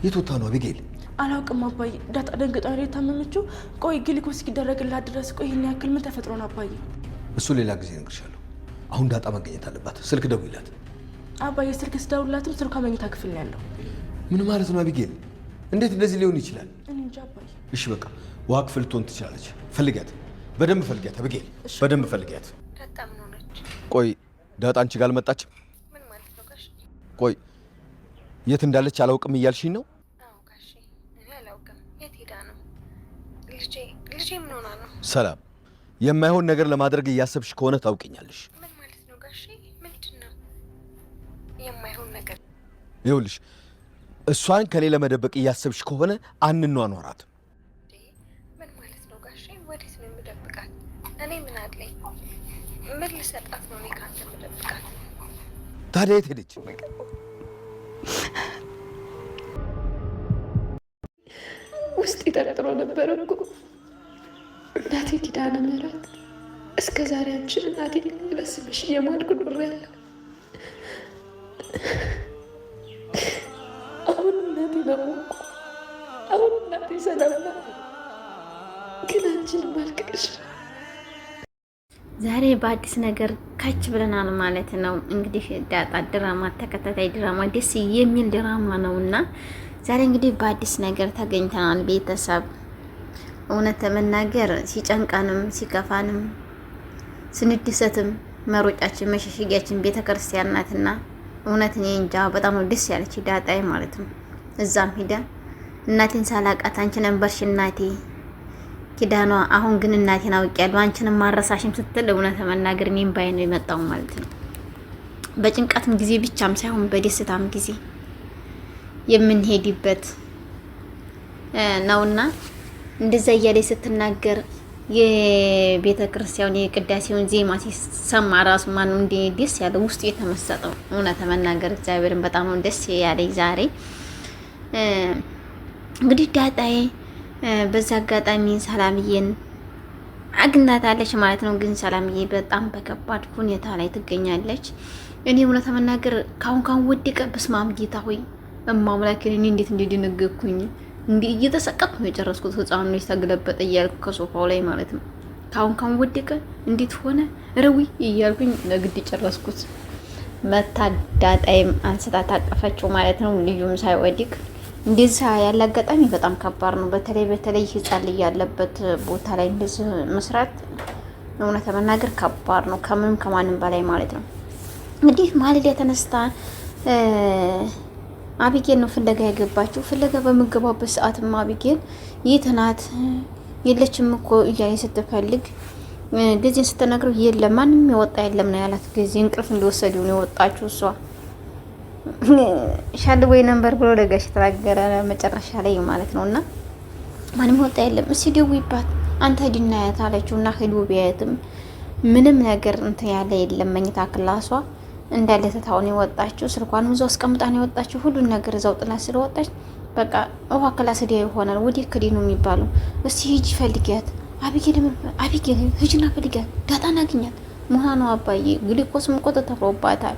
የት ወጣ ነው አቢጌል? አላውቅም አባዬ። ዳጣ ደንግጣ ነው የታመመችው። ቆይ ግሊኮስ እስኪደረግላት ድረስ ቆይ ይሄን ያክል ምን ተፈጥሮ ነው አባዬ? እሱ ሌላ ጊዜ እነግርሻለሁ። አሁን ዳጣ መገኘት አለባት። ስልክ ደውይላት። አባዬ ስልክ ስደውልላትም ስልኳ መኝታ ክፍል ነው ያለው። ምን ማለት ነው አቢጌል? እንዴት እንደዚህ ሊሆን ይችላል? እኔ እንጃ አባዬ። እሺ በቃ ውሃ ክፍል ልትሆን ትችላለች። ፈልጊያት፣ በደንብ ፈልጊያት አቢጌል፣ በደንብ ፈልጊያት። ዳጣ ምን ሆነች? ቆይ ዳጣ አንቺ ጋር አልመጣችም? ምን ማለት ነው ጋሽ? ቆይ የት እንዳለች አላውቅም እያልሽኝ ነው? አዎ ጋሽ፣ እኔ አላውቅም። የት ሄዳ ነው? ልጄ ምን ሆና ነው? ሰላም፣ የማይሆን ነገር ለማድረግ እያሰብሽ ከሆነ ታውቂኛለሽ። ምን ማለት ነው ጋሽ? ምንድን ነው የማይሆን ነገር? ይኸውልሽ እሷን ከኔ ለመደበቅ እያሰብሽ ከሆነ አንኗኗራት። ምን ማለት ነው ጋሽ? ወዴት ነው የምደብቃት? እኔ ምን አለኝ? ምን ልሰጣት ነው እኔ ካንተ የምደብቃት? ታዲያ የት ሄደች? ውስጥ ተጠርጥሮ ነበር እኮ እናቴ ኪዳነ ምህረት። እስከ ዛሬ አንቺን እናቴ ለስምሽ እየማልኩ ኖሬያለሁ። አሁን እናቴ ለሞንኩ፣ አሁን እናቴ ሰላም ናት። ግን አንቺን ማልቀሽ ዛሬ በአዲስ ነገር ካች ብለናል ማለት ነው። እንግዲህ ዳጣ ድራማ ተከታታይ ድራማ ደስ የሚል ድራማ ነውና ዛሬ እንግዲህ በአዲስ ነገር ተገኝተናል። ቤተሰብ እውነት ለመናገር ሲጨንቃንም ሲከፋንም ስንድሰትም መሮጫችን መሸሸጊያችን ቤተክርስቲያን ናትና እውነት እኔ እንጃ በጣም ነው ደስ ያለች ዳጣዬ ማለት ነው። እዛም ሂዳ እናቴን ሳላቃት አንቺ ነበርሽ እናቴ ኪዳኗ፣ አሁን ግን እናቴን አውቄያለሁ አንቺንም ማረሳሽም ስትል እውነት ለመናገር እኔም ባይ ነው የመጣው ማለት ነው። በጭንቀትም ጊዜ ብቻም ሳይሆን በደስታም ጊዜ የምንሄድበት ነውና እንደዛ እያለች ስትናገር የቤተ ክርስቲያኑ የቅዳሴውን ዜማ ሲሰማ ራሱ ማነው እንደ ደስ ያለ ውስጡ የተመሰጠው። እውነት ለመናገር እግዚአብሔርን በጣም ነው ደስ ያለኝ ዛሬ። እንግዲህ ዳጣዬ በዛ አጋጣሚ ሰላምዬን አግኝታታለች ማለት ነው። ግን ሰላምዬ በጣም በከባድ ሁኔታ ላይ ትገኛለች። እኔ እውነት ለመናገር ካሁን ወደቀ። በስመ አብ ጌታ ሆይ እማምላክ እኔ እንዴት እንደደነገኩኝ እንዴ እየተሰቀጥኩ ነው የጨረስኩት። ህፃኑ ልጅ ተገለበጠ እያልኩ ከሶፋው ላይ ማለት ነው። ካሁን ወደቀ እንዴት ሆነ ረዊ እያልኩኝ ለግድ ጨረስኩት። መታ ዳጣይም አንስታ ታቀፈችው ማለት ነው። ልዩም ሳይወድቅ እንደዛ ያለ አጋጣሚ በጣም ከባድ ነው። በተለይ ህፃን ልጅ ያለበት ቦታ ላይ እንደዚህ መስራት እውነት ለመናገር ከባድ ነው፣ ከምንም ከማንም በላይ ማለት ነው። እንግዲህ ማለዳ ተነስታ አቢጌል ነው ፍለጋ የገባችው። ፍለጋ በምገባበት ሰዓትም አቢጌል የት ናት የለችም እኮ እያለች ስትፈልግ ጊዜን ስትነግረው የለም ማንም የወጣ የለም ነው ያላት። ጊዜ እንቅልፍ እንደወሰደው ነው የወጣችው እሷ ሻል ወይ ነበር ብሎ ለጋሽ ተናገረ መጨረሻ ላይ ማለት ነውና ማንም ወጣ የለም። እስኪ ደውይባት አንተ ዲናያት አለችው እና ሄዶ ቢያየትም ምንም ነገር እንትን ያለ የለም። መኝታ ክላሷ እንዳለ ተታውን የወጣችው ስልኳን ይዞ አስቀምጣ ነው የወጣችው። ሁሉን ነገር እዛው ጥላ ስለወጣች በቃ ውሃ ክላስ ዲያ ይሆናል ወዲህ ከዲ ነው የሚባለው። እስቲ ሂጂ ፈልጊያት አቢጌል ሂጂና ፈልጊያት ዳጣን አግኛት። መሆኗ ነው አባዬ ግሊኮስም እኮ ተተፍሮባታል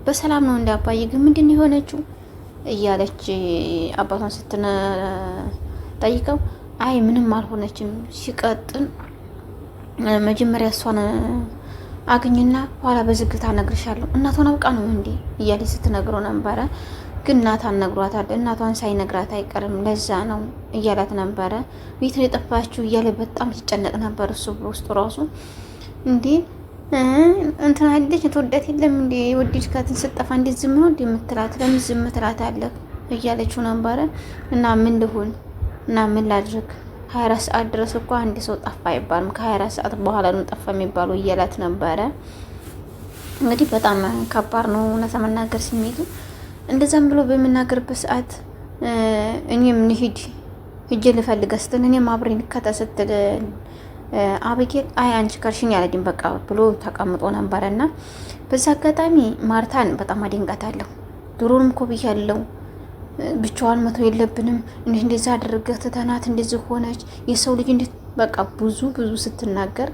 በሰላም ነው እንደ አባዬ ግን ምንድን ነው የሆነችው እያለች አባቷን ስትጠይቀው አይ ምንም አልሆነችም። ሲቀጥል መጀመሪያ እሷን አግኝና ኋላ በዝግታ እነግርሻለሁ። እናቷን አውቃ ነው እንዴ እያለች ስትነግረው ነበረ። ግን እናቷን ነግሯታል። እናቷን ሳይነግራት አይቀርም ለዛ ነው እያላት ነበረ። ቤት ነው የጠፋችው እያለ በጣም ሲጨነቅ ነበር እሱ በውስጡ ራሱ እንዴ እንትና ልጅ ተወዳት የለም እንዴ ወዲድካትን ስጠፋ እንዴ ዝም ነው እንዴ የምትላት ለምን ዝም ትላታለህ እያለችው ነበረ። እና ምን ልሁን እና ምን ላድርግ 24 ሰዓት ድረስ እኮ አንድ ሰው ጠፋ አይባልም ከ24 ሰዓት በኋላ ነው ጠፋ የሚባለው እያላት ነበረ። እንግዲህ በጣም ከባድ ነው እውነት ለመናገር ስሜቱ። እንደዛም ብሎ በሚናገርበት ሰዓት እኔም እንሂድ ሂጅ ልፈልግ ስትል እኔም አብሬን ከተስትል አቢጌል አይ አንቺ ከርሽኝ ያለኝ በቃ ብሎ ተቀምጦ ነበርና በዛ አጋጣሚ ማርታን በጣም አደንቃታለሁ። ድሮንም እኮ ብያለሁ ብቻዋን መተው የለብንም እንደዛ አድርገህ ትተናት እንደዚህ ሆነች የሰው ልጅ እንዴት በቃ ብዙ ስትናገር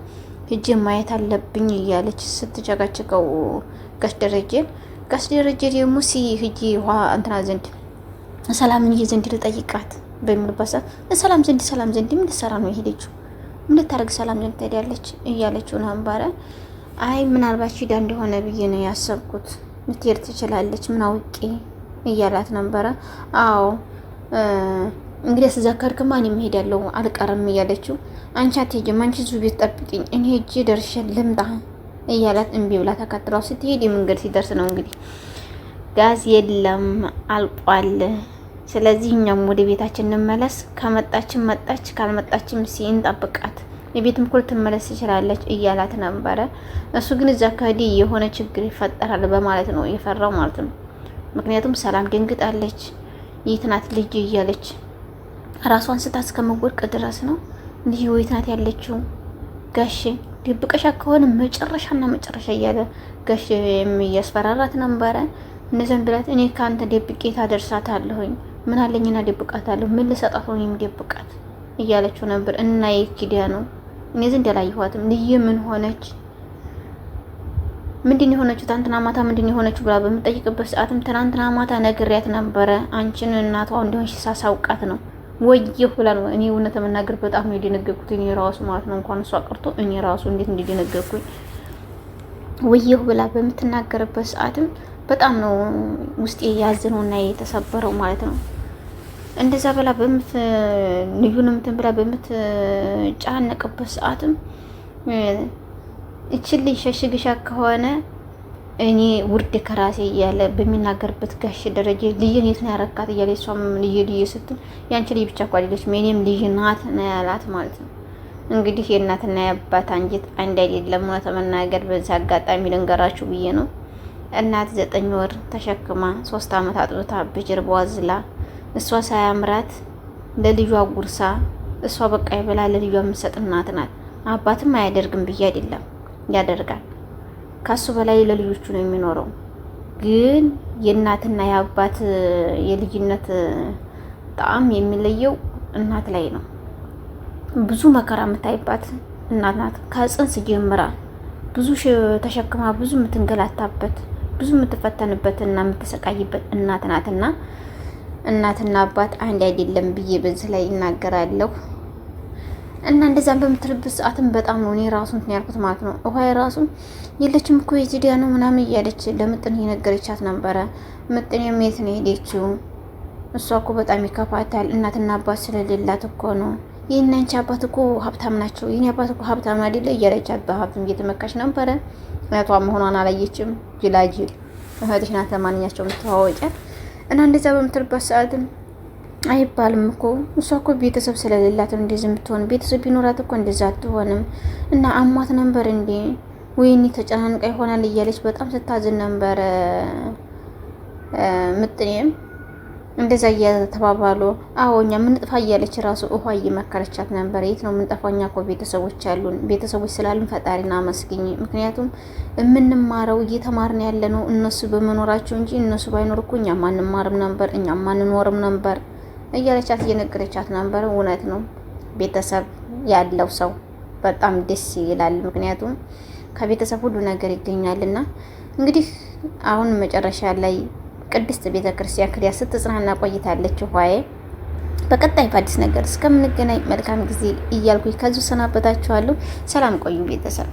ሂጅ ማየት አለብኝ እያለች ስትጨቃጨቀው ጋሽ ደረጀ ደግሞ ሂጂ ውሃ እንትና ዘንድ ሰላምን ዘንድ ልጠይቃት በሚልበት ሰዓት ሰላም ዘንድ ምን ልትሰራ ነው የሄደችው? ምን ልታደርግ ሰላም ዘንድ ትሄዳለች እያለችው ነበረ። አይ ምናልባት ሂዳ እንደሆነ ብዬ ነው ያሰብኩት፣ ልትሄድ ትችላለች ምን አውቄ እያላት ነበረ። አዎ እንግዲህ ስዘከርክማ እኔም እሄዳለሁ አልቀርም እያለችው፣ አንቺ አትሄጂም፣ አንቺ እዚሁ ቤት ጠብቂኝ፣ እኔ ሄጄ ደርሼ ልምጣ እያላት እምቢ ብላ ተከትለው ስትሄድ የመንገድ ሲደርስ ነው እንግዲህ ጋዝ የለም አልቋል። ስለዚህ እኛም ወደ ቤታችን እንመለስ፣ ከመጣችን መጣች፣ ካልመጣችም እንጠብቃት፣ የቤትም እኮ ልትመለስ ትችላለች እያላት ነበረ። እሱ ግን እዛ አካባቢ የሆነ ችግር ይፈጠራል በማለት ነው የፈራው ማለት ነው። ምክንያቱም ሰላም ደንግጣለች። የት ናት ልጅ እያለች ራሷን ስታ እስከመወድቅ ድረስ ነው። ልጅ ወይት ናት ያለችው? ጋሼ ደብቀሻ ከሆነ መጨረሻና መጨረሻ እያለ ጋሼ የሚያስፈራራት ነበረ። እነዚያን ብላት እኔ ከአንተ ደብቄ ታደርሳታለሁኝ፣ ምን አለኝና ደብቃታለሁ፣ ምን ልሰጣት ነው የሚደብቃት እያለችው ነበር። እና የኪዳኑ እኔ ዘንድ ያላየኋትም ልጅ ምን ሆነች ምንድን የሆነችው ትናንትና ማታ ምንድን የሆነችው ብላ በምጠይቅበት ሰዓትም ትናንትና ማታ ነግሬያት ነበረ አንቺን እናቷ እንደሆንሽ ሳሳውቃት ነው ወየሁ ብላ ነው። እኔ እውነት መናገር በጣም ነው የደነገርኩት እኔ ራሱ ማለት ነው። እንኳን እሷ ቀርቶ እኔ ራሱ እንዴት እንደደነገርኩኝ ወየሁ ብላ በምትናገርበት ሰዓትም በጣም ነው ውስጤ ያዘነውና የተሰበረው ማለት ነው። እንደዛ ብላ ልዩን እንትን ብላ በምትጫነቅበት ሰዓትም እችልኝ ሸሽግሻ ከሆነ እኔ ውርድ ከራሴ እያለ በሚናገርበት ጋሽ ደረጀ ልጅን የት ነው ያረካት እያለ እሷም ልጅ ስትል ያንቺ ልጅ ብቻ እኮ አይደለችም የእኔም ልጅ ናት ነው ያላት ማለት ነው። እንግዲህ የእናትና የአባት አንጀት አንድ አይደለም። እውነት መናገር በዚህ አጋጣሚ ልንገራችሁ ብዬ ነው። እናት 9 ወር ተሸክማ 3 ዓመት አጥብታ በጀርባዋ ዝላ እሷ ሳያምራት ለልጇ ጉርሳ እሷ በቃ ይበላ ለልጇ የምትሰጥ እናት ናት። አባትም አያደርግም ብዬ አይደለም ያደርጋል። ከሱ በላይ ለልጆቹ ነው የሚኖረው። ግን የእናትና የአባት የልጅነት ጣዕም የሚለየው እናት ላይ ነው። ብዙ መከራ የምታይባት እናት ናት። ከጽንስ ጀምራ ብዙ ተሸክማ ብዙ የምትንገላታበት ብዙ የምትፈተንበት እና የምትሰቃይበት እናት ናትና እናትና አባት አንድ አይደለም ብዬ በዚህ ላይ እናገራለሁ። እና እንደዛም በምትልበት ሰዓትም በጣም ነው እኔ ራሱ እንትን ያልኩት ማለት ነው። ውሃ ራሱ የለችም እኮ የዚዲያ ነው ምናምን እያለች ለምጥን የነገረቻት ነበረ። ምጥን የት ነው ሄደችው? እሷ እኮ በጣም ይከፋታል እናትና አባት ስለሌላት እኮ ነው። ይህን አንቺ አባት እኮ ሀብታም ናቸው፣ ይህን አባት እኮ ሀብታም አይደለ እያለቻት በሀብትም እየተመካች ነበረ። እህቷ መሆኗን አላየችም። ጅላጅል እህትሽ ናት ለማንኛቸውም ተዋወቂያት። እና እንደዛ በምትልበት ሰዓትም አይባልም እኮ እሷ እኮ ቤተሰብ ስለሌላት እንደዚህ የምትሆን፣ ቤተሰብ ቢኖራት እኮ እንደዛ አትሆንም። እና አሟት ነበር እንዴ ወይኔ ተጨናንቃ ይሆናል እያለች በጣም ስታዝን ነበረ። ምጥኔም እንደዛ እየተባባሉ አዎ እኛ ምንጥፋ እያለች ራሱ ውሃ እየመከረቻት ነበር። የት ነው ምንጠፋው? እኛ እኮ ቤተሰቦች አሉን፣ ቤተሰቦች ስላሉን ፈጣሪና አመስግኝ። ምክንያቱም የምንማረው እየተማርን ያለ ነው እነሱ በመኖራቸው እንጂ እነሱ ባይኖር እኮ እኛም አንማርም ነበር፣ እኛም አንኖርም ነበር እያለቻት እየነገረቻት ነበር። እውነት ነው። ቤተሰብ ያለው ሰው በጣም ደስ ይላል። ምክንያቱም ከቤተሰብ ሁሉ ነገር ይገኛልና እንግዲህ አሁን መጨረሻ ላይ ቅድስት ቤተክርስቲያን ክሊያ ስትጽናና ቆይታለች። ሆይ በቀጣይ በአዲስ ነገር እስከምንገናኝ መልካም ጊዜ እያልኩኝ ከዚሁ ሰናበታችኋለሁ። ሰላም ቆዩ ቤተሰብ።